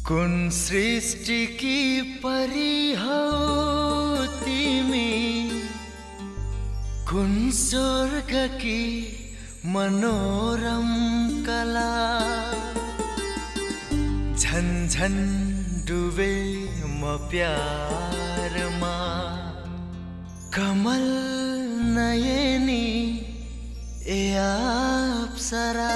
कुन सृष्टि की परी हौ तिमी, कुन स्वर्ग की मनोरम कला। झन झन डुबे म प्यारमा, कमल नयनी ए अप्सरा।